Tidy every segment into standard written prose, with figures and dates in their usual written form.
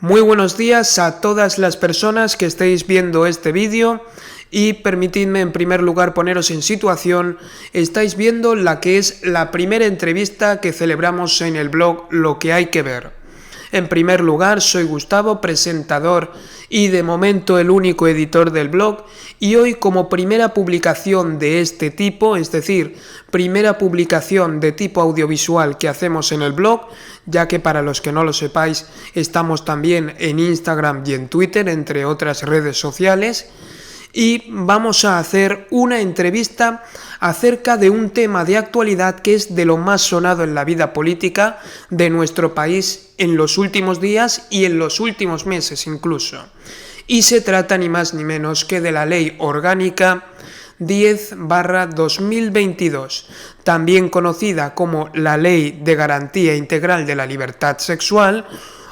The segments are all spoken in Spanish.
Muy buenos días a todas las personas que estéis viendo este vídeo y permitidme en primer lugar poneros en situación. Estáis viendo la que es la primera entrevista que celebramos en el blog Lo que hay que ver. En primer lugar, soy Gustavo, presentador y de momento el único editor del blog, y hoy como primera publicación de este tipo, es decir, primera publicación de tipo audiovisual que hacemos en el blog, ya que para los que no lo sepáis, estamos también en Instagram y en Twitter, entre otras redes sociales, y vamos a hacer una entrevista acerca de un tema de actualidad que es de lo más sonado en la vida política de nuestro país en los últimos días y en los últimos meses incluso. Y se trata ni más ni menos que de la Ley Orgánica 10/2022, también conocida como la Ley de Garantía Integral de la Libertad Sexual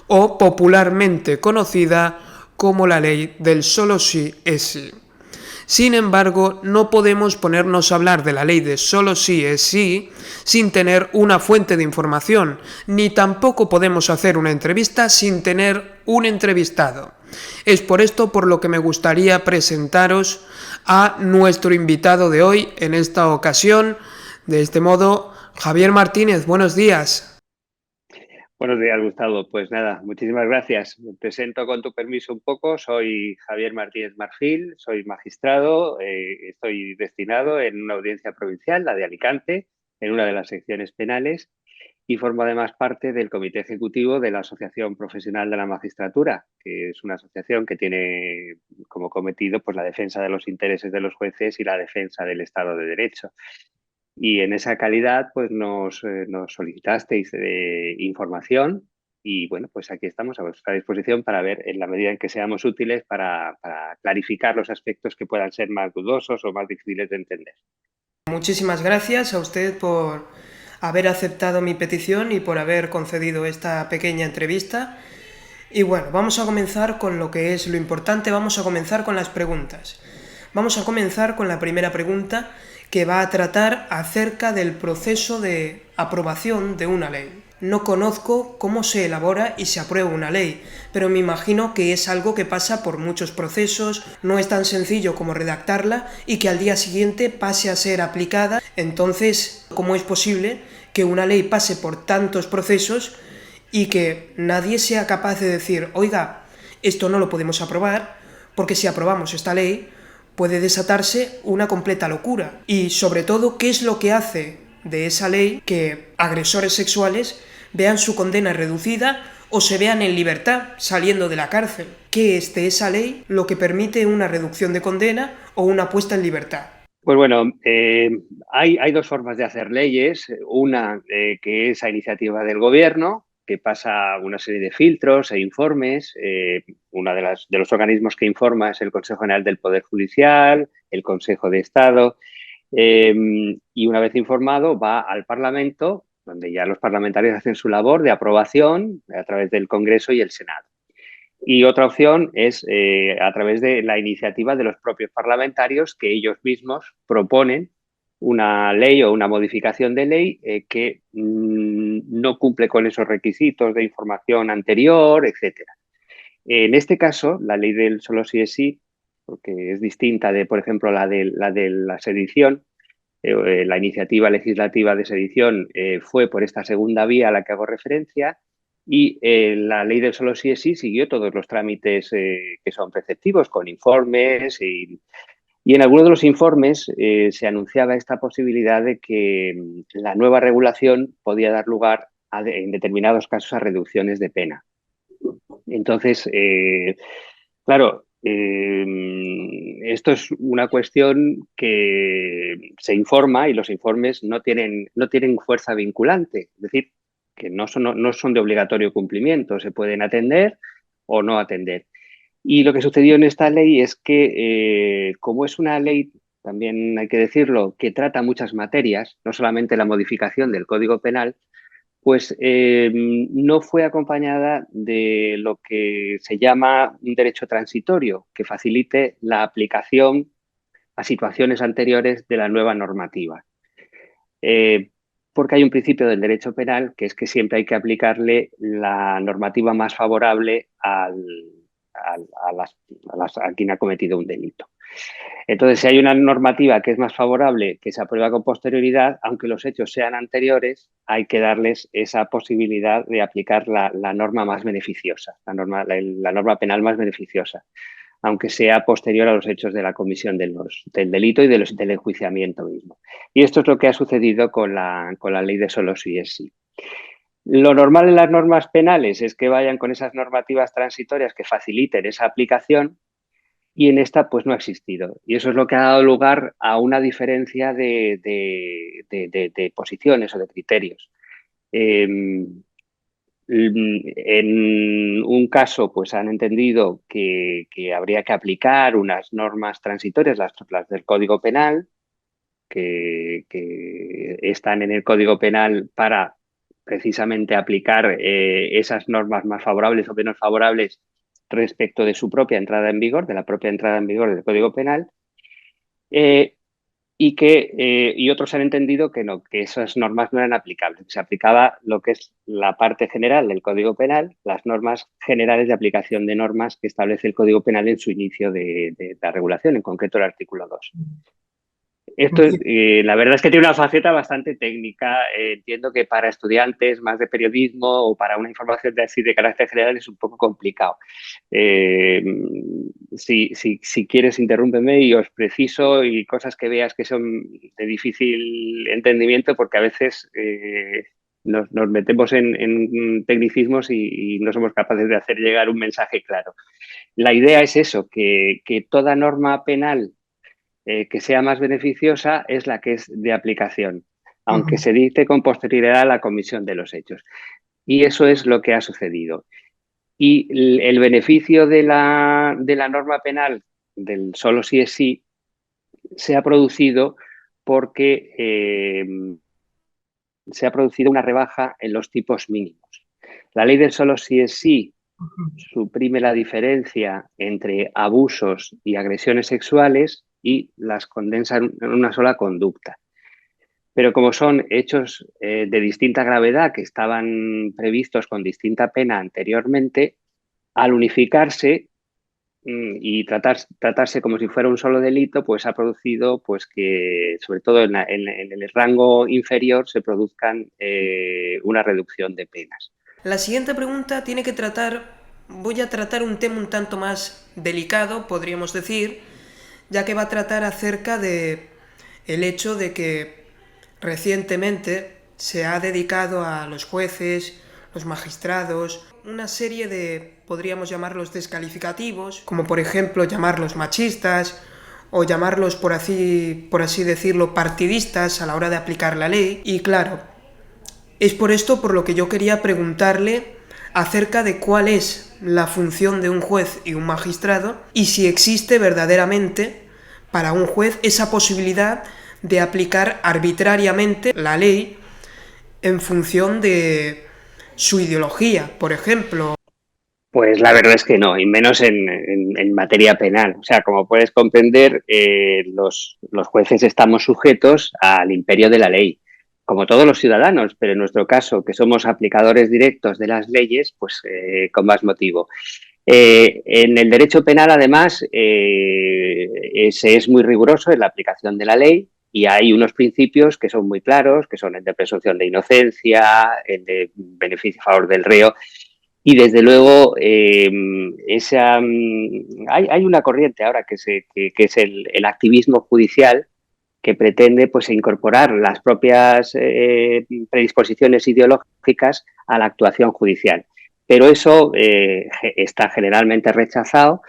o popularmente conocida como la Ley del solo sí es sí. Sin embargo, no podemos ponernos a hablar de la ley de solo sí es sí sin tener una fuente de información, ni tampoco podemos hacer una entrevista sin tener un entrevistado. Es por esto por lo que me gustaría presentaros a nuestro invitado de hoy en esta ocasión. De este modo, Javier Martínez, buenos días. Buenos días, Gustavo. Pues nada, muchísimas gracias. Me presento con tu permiso un poco. Soy Javier Martínez Marfil, soy magistrado, estoy destinado en una audiencia provincial, la de Alicante, en una de las secciones penales, y formo además parte del comité ejecutivo de la Asociación Profesional de la Magistratura, que es una asociación que tiene como cometido pues, la defensa de los intereses de los jueces y la defensa del Estado de Derecho. Y en esa calidad, pues nos solicitasteis información y bueno, pues aquí estamos a vuestra disposición para ver en la medida en que seamos útiles para clarificar los aspectos que puedan ser más dudosos o más difíciles de entender. Muchísimas gracias a usted por haber aceptado mi petición y por haber concedido esta pequeña entrevista. Y bueno, vamos a comenzar con lo que es lo importante, vamos a comenzar con las preguntas. Vamos a comenzar con la primera pregunta, que va a tratar acerca del proceso de aprobación de una ley. No conozco cómo se elabora y se aprueba una ley, pero me imagino que es algo que pasa por muchos procesos, no es tan sencillo como redactarla y que al día siguiente pase a ser aplicada. Entonces, ¿cómo es posible que una ley pase por tantos procesos y que nadie sea capaz de decir, oiga, esto no lo podemos aprobar, porque si aprobamos esta ley puede desatarse una completa locura? Y sobre todo, ¿qué es lo que hace de esa ley que agresores sexuales vean su condena reducida o se vean en libertad saliendo de la cárcel? ¿Qué es de esa ley lo que permite una reducción de condena o una puesta en libertad? Pues bueno, hay dos formas de hacer leyes. Una que es a iniciativa del gobierno, que pasa una serie de filtros e informes. Uno de los organismos que informa es el Consejo General del Poder Judicial, el Consejo de Estado. Y una vez informado va al Parlamento, donde ya los parlamentarios hacen su labor de aprobación a través del Congreso y el Senado. Y otra opción es a través de la iniciativa de los propios parlamentarios que ellos mismos proponen una ley o una modificación de ley que no cumple con esos requisitos de información anterior, etcétera. En este caso, la ley del solo sí es sí, porque es distinta de, por ejemplo, la sedición. La iniciativa legislativa de sedición fue por esta segunda vía a la que hago referencia y la ley del solo sí es sí siguió todos los trámites que son preceptivos, con informes y en algunos de los informes se anunciaba esta posibilidad de que la nueva regulación podía dar lugar en determinados casos a reducciones de pena. Entonces, claro, esto es una cuestión que se informa y los informes no tienen fuerza vinculante, es decir, que no son de obligatorio cumplimiento, se pueden atender o no atender. Y lo que sucedió en esta ley es que, como es una ley, también hay que decirlo, que trata muchas materias, no solamente la modificación del Código Penal, pues no fue acompañada de lo que se llama un derecho transitorio, que facilite la aplicación a situaciones anteriores de la nueva normativa. Eh, porque hay un principio del derecho penal que es que siempre hay que aplicarle la normativa más favorable a quien ha cometido un delito. Entonces, si hay una normativa que es más favorable, que se aprueba con posterioridad, aunque los hechos sean anteriores, hay que darles esa posibilidad de aplicar la norma más beneficiosa, la norma penal más beneficiosa, aunque sea posterior a los hechos de la comisión del delito y del enjuiciamiento mismo. Y esto es lo que ha sucedido con la ley de solo sí es sí. Lo normal en las normas penales es que vayan con esas normativas transitorias que faciliten esa aplicación, y en esta pues no ha existido. Y eso es lo que ha dado lugar a una diferencia de posiciones o de criterios. En un caso, pues han entendido que habría que aplicar unas normas transitorias, las del Código Penal, que están en el Código Penal para precisamente aplicar esas normas más favorables o menos favorables respecto de su propia entrada en vigor, de la propia entrada en vigor del Código Penal, y otros han entendido que no, que esas normas no eran aplicables. Se aplicaba lo que es la parte general del Código Penal, las normas generales de aplicación de normas que establece el Código Penal en su inicio de la regulación, en concreto el artículo 2. Esto, la verdad es que tiene una faceta bastante técnica. Entiendo que para estudiantes más de periodismo o para una información así de carácter general es un poco complicado. Si quieres, interrúmpeme y os preciso y cosas que veas que son de difícil entendimiento, porque a veces nos metemos en tecnicismos y no somos capaces de hacer llegar un mensaje claro. La idea es eso, que toda norma penal que sea más beneficiosa es la que es de aplicación, aunque se dicte con posterioridad a la comisión de los hechos. Y eso es lo que ha sucedido. Y el beneficio de la norma penal del solo sí es sí se ha producido porque se ha producido una rebaja en los tipos mínimos. La ley del solo sí es sí suprime la diferencia entre abusos y agresiones sexuales y las condensa en una sola conducta. Pero como son hechos de distinta gravedad que estaban previstos con distinta pena anteriormente, al unificarse y tratarse como si fuera un solo delito, pues ha producido pues que, sobre todo en el rango inferior, se produzcan una reducción de penas. La siguiente pregunta tiene que voy a tratar un tema un tanto más delicado, podríamos decir, ya que va a tratar acerca de el hecho de que recientemente se ha dedicado a los jueces, los magistrados, una serie de, podríamos llamarlos descalificativos, como por ejemplo llamarlos machistas o llamarlos, por así decirlo, partidistas a la hora de aplicar la ley. Y claro, es por esto por lo que yo quería preguntarle acerca de cuál es la función de un juez y un magistrado y si existe verdaderamente para un juez esa posibilidad de aplicar arbitrariamente la ley en función de su ideología, por ejemplo. Pues la verdad es que no, y menos en materia penal. O sea, como puedes comprender, los jueces estamos sujetos al imperio de la ley, como todos los ciudadanos, pero en nuestro caso, que somos aplicadores directos de las leyes, pues con más motivo. En el derecho penal, además, se es muy riguroso en la aplicación de la ley y hay unos principios que son muy claros, que son el de presunción de inocencia, el de beneficio a favor del reo. Y desde luego hay una corriente ahora que es el activismo judicial que pretende pues incorporar las propias predisposiciones ideológicas a la actuación judicial. Pero eso está generalmente rechazado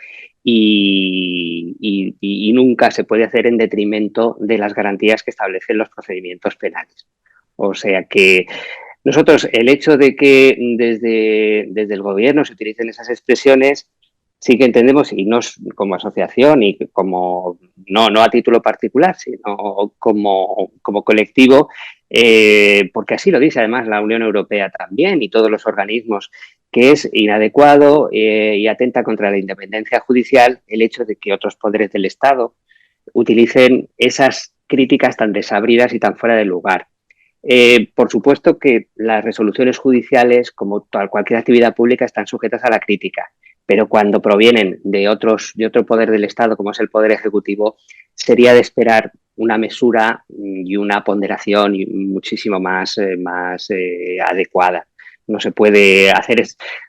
y nunca se puede hacer en detrimento de las garantías que establecen los procedimientos penales. O sea que nosotros, el hecho de que desde el gobierno se utilicen esas expresiones, sí que entendemos, y no como asociación y como no a título particular, sino como colectivo, porque así lo dice además la Unión Europea también y todos los organismos, que es inadecuado y atenta contra la independencia judicial el hecho de que otros poderes del Estado utilicen esas críticas tan desabridas y tan fuera de lugar. Por supuesto que las resoluciones judiciales, como cualquier actividad pública, están sujetas a la crítica, pero cuando provienen de otro poder del Estado, como es el Poder Ejecutivo, sería de esperar una mesura y una ponderación muchísimo más adecuada. No se puede hacer...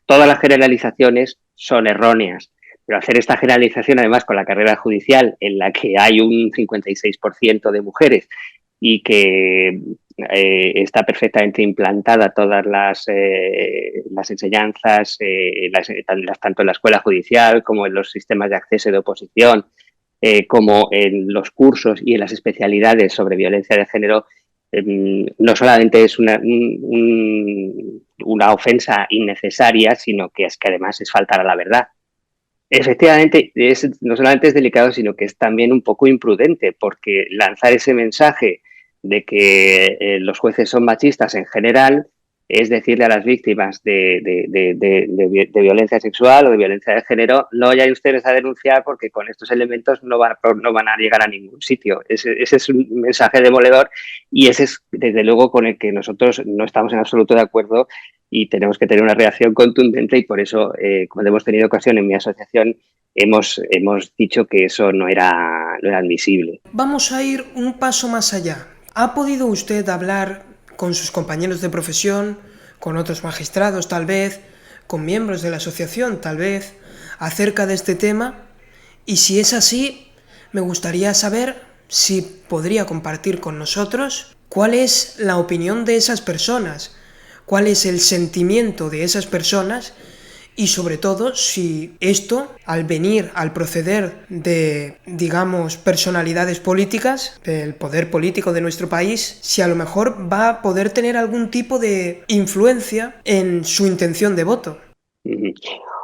Todas las generalizaciones son erróneas, pero hacer esta generalización, además, con la carrera judicial, en la que hay un 56% de mujeres y que está perfectamente implantada todas las enseñanzas, tanto en la escuela judicial como en los sistemas de acceso y de oposición, como en los cursos y en las especialidades sobre violencia de género, no solamente es una ofensa innecesaria, sino que es que además es faltar a la verdad. Efectivamente, no solamente es delicado, sino que es también un poco imprudente, porque lanzar ese mensaje de que los jueces son machistas en general es decirle a las víctimas de violencia sexual o de violencia de género: no vayan ustedes a denunciar porque con estos elementos no van a llegar a ningún sitio. Ese es un mensaje demoledor, y ese es desde luego con el que nosotros no estamos en absoluto de acuerdo, y tenemos que tener una reacción contundente, y por eso, cuando hemos tenido ocasión en mi asociación, hemos dicho que eso no era admisible. Vamos a ir un paso más allá. ¿Ha podido usted hablar con sus compañeros de profesión, con otros magistrados tal vez, con miembros de la asociación tal vez, acerca de este tema? Y si es así, me gustaría saber si podría compartir con nosotros cuál es la opinión de esas personas, cuál es el sentimiento de esas personas, y sobre todo si esto, al proceder de, digamos, personalidades políticas, del poder político de nuestro país, si a lo mejor va a poder tener algún tipo de influencia en su intención de voto.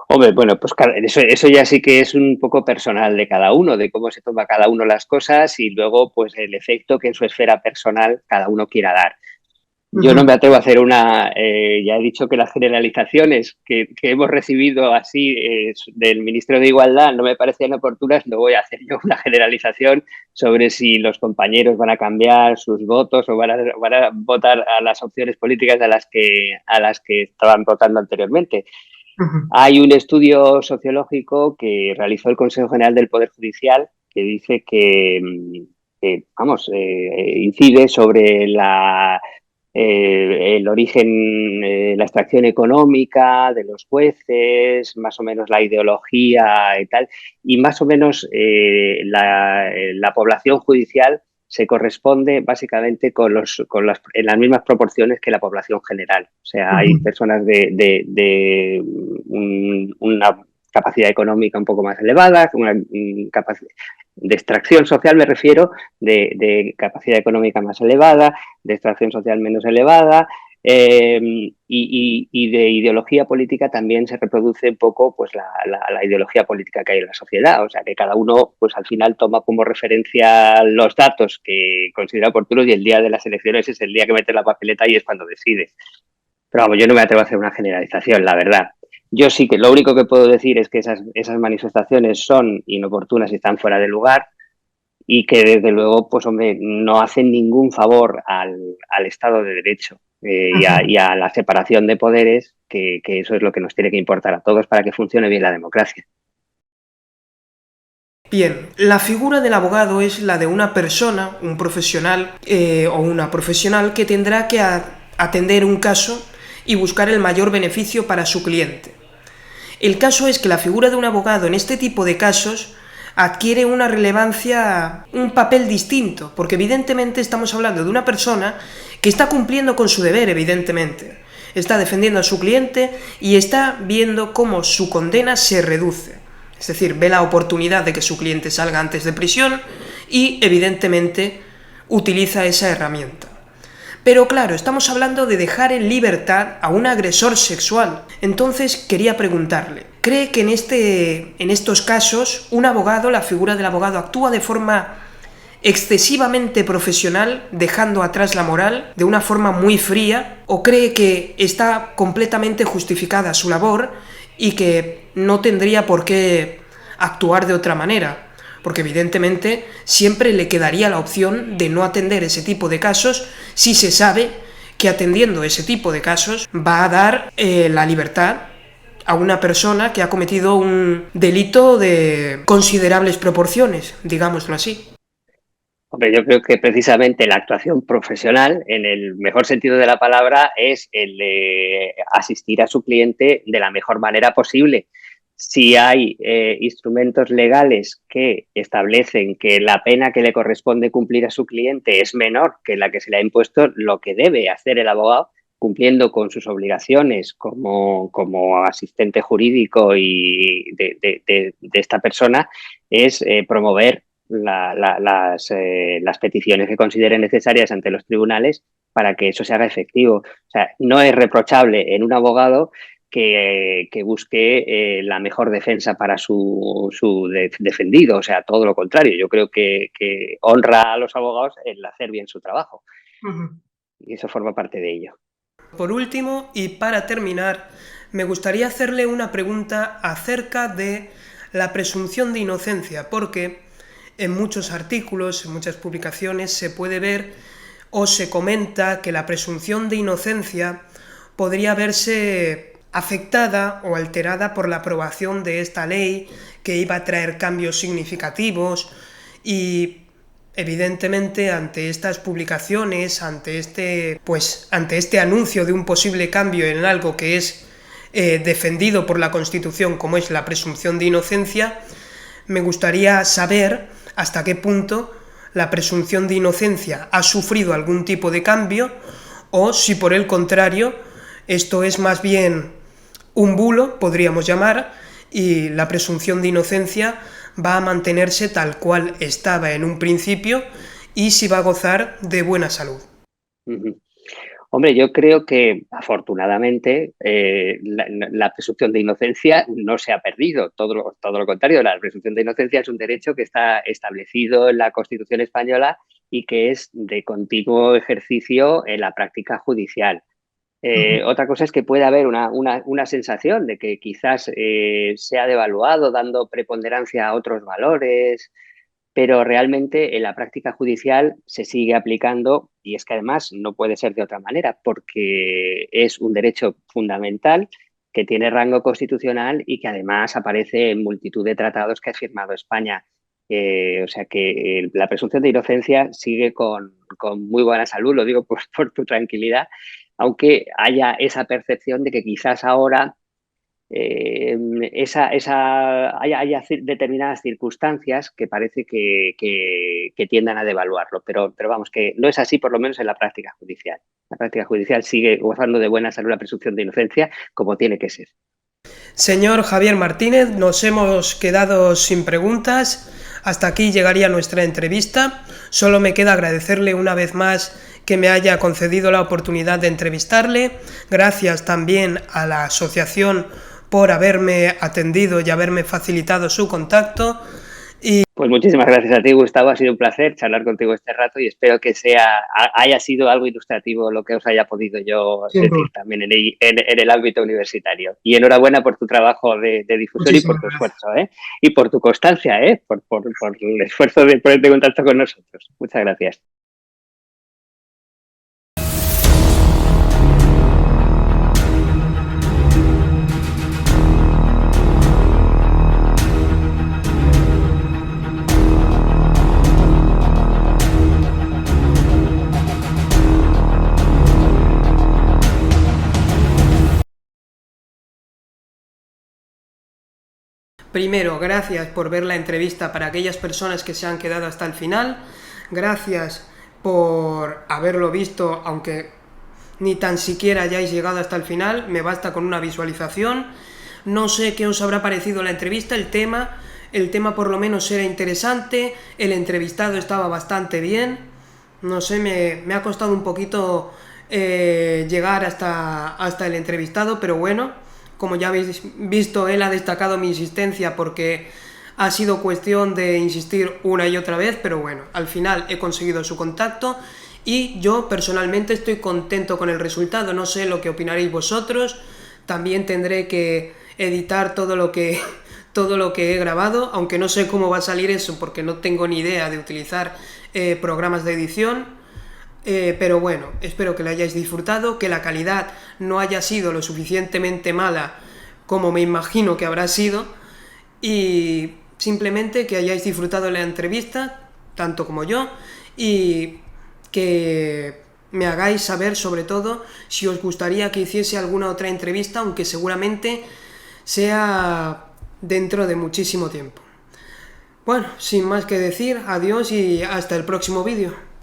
Hombre, bueno, pues eso ya sí que es un poco personal de cada uno, de cómo se toma cada uno las cosas, y luego pues el efecto que en su esfera personal cada uno quiera dar. Yo no me atrevo a hacer ya he dicho que las generalizaciones que hemos recibido así del Ministerio de Igualdad no me parecían oportunas. No voy a hacer yo una generalización sobre si los compañeros van a cambiar sus votos o van a votar a las opciones políticas a las que estaban votando anteriormente. Hay un estudio sociológico que realizó el Consejo General del Poder Judicial que dice que incide sobre el origen, la extracción económica de los jueces, más o menos la ideología y tal, y más o menos la población judicial se corresponde básicamente en las mismas proporciones que la población general. O sea, hay personas de una capacidad económica un poco más elevada, una capacidad de extracción social, me refiero, de capacidad económica más elevada, de extracción social menos elevada, y de ideología política también se reproduce un poco pues la ideología política que hay en la sociedad. O sea, que cada uno pues al final toma como referencia los datos que considera oportunos, y el día de las elecciones es el día que mete la papeleta y es cuando decide. Pero vamos, yo no me atrevo a hacer una generalización, la verdad. Yo sí que lo único que puedo decir es que esas manifestaciones son inoportunas y están fuera de lugar, y que desde luego, pues hombre, no hacen ningún favor al Estado de Derecho y a la separación de poderes, que eso es lo que nos tiene que importar a todos para que funcione bien la democracia. Bien, la figura del abogado es la de una persona, un profesional o una profesional que tendrá que atender un caso y buscar el mayor beneficio para su cliente. El caso es que la figura de un abogado en este tipo de casos adquiere una relevancia, un papel distinto, porque evidentemente estamos hablando de una persona que está cumpliendo con su deber, evidentemente. Está defendiendo a su cliente y está viendo cómo su condena se reduce. Es decir, ve la oportunidad de que su cliente salga antes de prisión y, evidentemente, utiliza esa herramienta. Pero claro, estamos hablando de dejar en libertad a un agresor sexual. Entonces quería preguntarle, ¿cree que en estos casos un abogado, la figura del abogado, actúa de forma excesivamente profesional, dejando atrás la moral, de una forma muy fría? ¿O cree que está completamente justificada su labor y que no tendría por qué actuar de otra manera? Porque evidentemente siempre le quedaría la opción de no atender ese tipo de casos si se sabe que atendiendo ese tipo de casos va a dar la libertad a una persona que ha cometido un delito de considerables proporciones, digámoslo así. Hombre, yo creo que precisamente la actuación profesional, en el mejor sentido de la palabra, es el de asistir a su cliente de la mejor manera posible. Si hay instrumentos legales que establecen que la pena que le corresponde cumplir a su cliente es menor que la que se le ha impuesto, lo que debe hacer el abogado, cumpliendo con sus obligaciones como asistente jurídico y de esta persona, es promover las peticiones que consideren necesarias ante los tribunales para que eso se haga efectivo. O sea, no es reprochable en un abogado que busque la mejor defensa para su defendido. O sea, todo lo contrario. Yo creo que honra a los abogados el hacer bien su trabajo. Y eso forma parte de ello. Por último, y para terminar, me gustaría hacerle una pregunta acerca de la presunción de inocencia, porque en muchos artículos, en muchas publicaciones, se puede ver o se comenta que la presunción de inocencia podría verse afectada o alterada por la aprobación de esta ley que iba a traer cambios significativos y evidentemente ante estas publicaciones, ante este anuncio de un posible cambio en algo que es defendido por la Constitución como es la presunción de inocencia, me gustaría saber hasta qué punto la presunción de inocencia ha sufrido algún tipo de cambio o si por el contrario esto es más bien un bulo, podríamos llamar, y la presunción de inocencia va a mantenerse tal cual estaba en un principio y si va a gozar de buena salud. Hombre, yo creo que afortunadamente la presunción de inocencia no se ha perdido, todo lo contrario, la presunción de inocencia es un derecho que está establecido en la Constitución española y que es de continuo ejercicio en la práctica judicial. Otra cosa es que puede haber una sensación de que quizás se ha devaluado dando preponderancia a otros valores, pero realmente en la práctica judicial se sigue aplicando y es que además no puede ser de otra manera porque es un derecho fundamental que tiene rango constitucional y que además aparece en multitud de tratados que ha firmado España. O sea que la presunción de inocencia sigue con muy buena salud, lo digo por tu tranquilidad, aunque haya esa percepción de que quizás ahora haya determinadas circunstancias que parece que tiendan a devaluarlo, pero vamos, que no es así por lo menos en la práctica judicial. La práctica judicial sigue gozando de buena salud la presunción de inocencia como tiene que ser. Señor Javier Martínez, nos hemos quedado sin preguntas. Hasta aquí llegaría nuestra entrevista. Solo me queda agradecerle una vez más que me haya concedido la oportunidad de entrevistarle. Gracias también a la asociación por haberme atendido y haberme facilitado su contacto. Pues muchísimas gracias a ti, Gustavo. Ha sido un placer charlar contigo este rato y espero que haya sido algo ilustrativo lo que os haya podido yo decir también en el ámbito universitario. Y enhorabuena por tu trabajo de difusión y por tu esfuerzo, y por tu constancia, por el esfuerzo de ponerte en contacto con nosotros. Muchas gracias. Primero, gracias por ver la entrevista para aquellas personas que se han quedado hasta el final. Gracias por haberlo visto, aunque ni tan siquiera hayáis llegado hasta el final. Me basta con una visualización. No sé qué os habrá parecido la entrevista, el tema por lo menos era interesante, el entrevistado estaba bastante bien. No sé, me ha costado un poquito llegar hasta el entrevistado, pero bueno, como ya habéis visto, él ha destacado mi insistencia porque ha sido cuestión de insistir una y otra vez, pero bueno, al final he conseguido su contacto y yo personalmente estoy contento con el resultado. No sé lo que opinaréis vosotros, también tendré que editar todo lo que he grabado, aunque no sé cómo va a salir eso porque no tengo ni idea de utilizar programas de edición. Pero bueno, espero que la hayáis disfrutado, que la calidad no haya sido lo suficientemente mala como me imagino que habrá sido, y simplemente que hayáis disfrutado la entrevista, tanto como yo, y que me hagáis saber sobre todo si os gustaría que hiciese alguna otra entrevista, aunque seguramente sea dentro de muchísimo tiempo. Bueno, sin más que decir, adiós y hasta el próximo vídeo.